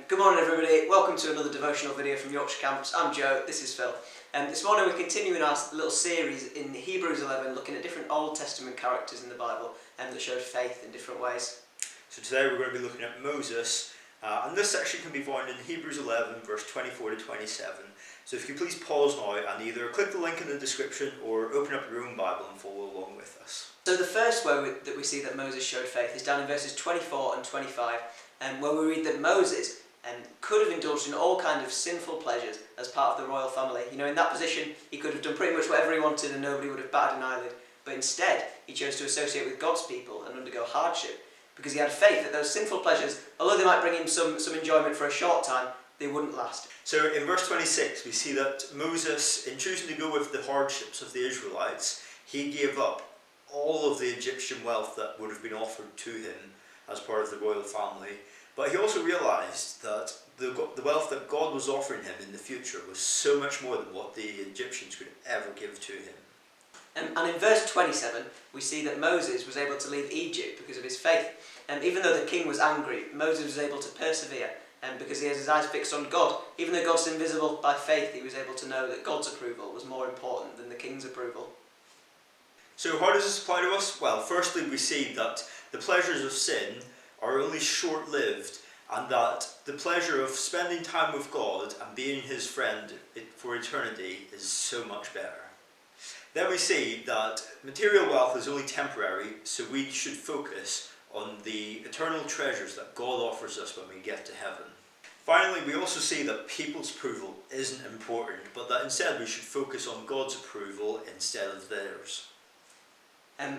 Good morning everybody, welcome to another devotional video from Yorkshire Camps. I'm Joe, this is Phil. This morning we're continuing our little series in Hebrews 11 looking at different Old Testament characters in the Bible that showed faith in different ways. So today we're going to be looking at Moses, and this section can be found in Hebrews 11 verse 24 to 27. So if you please pause now and either click the link in the description or open up your own Bible and follow along with us. So the first way that we see that Moses showed faith is down in verses 24 and 25, where we read that Moses could have indulged in all kind of sinful pleasures as part of the royal family. You know, in that position he could have done pretty much whatever he wanted and nobody would have batted an eyelid, but instead he chose to associate with God's people and undergo hardship because he had faith that those sinful pleasures, although they might bring him some enjoyment for a short time, they wouldn't last. So in verse 26 we see that Moses, in choosing to go with the hardships of the Israelites, he gave up all of the Egyptian wealth that would have been offered to him as part of the royal family. But he also realised that the wealth that God was offering him in the future was so much more than what the Egyptians could ever give to him. And in verse 27 we see that Moses was able to leave Egypt because of his faith. Even though the king was angry, Moses was able to persevere because he has his eyes fixed on God. Even though God's invisible, by faith he was able to know that God's approval was more important than the king's approval. So how does this apply to us? Well, firstly we see that the pleasures of sin are only short-lived, and that the pleasure of spending time with God and being his friend for eternity is so much better. Then we see that material wealth is only temporary, so we should focus on the eternal treasures that God offers us when we get to heaven. Finally, we also see that people's approval isn't important, but that instead we should focus on God's approval instead of theirs.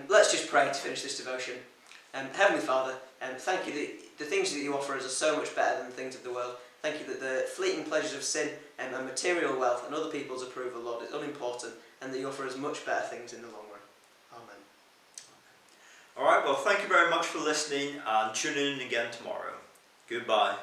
Let's just pray to finish this devotion. Heavenly Father, thank you that the things that you offer us are so much better than the things of the world. Thank you that the fleeting pleasures of sin and material wealth and other people's approval, Lord, is unimportant, and that you offer us much better things in the long run. Amen. Alright, well thank you very much for listening, and tune in again tomorrow. Goodbye.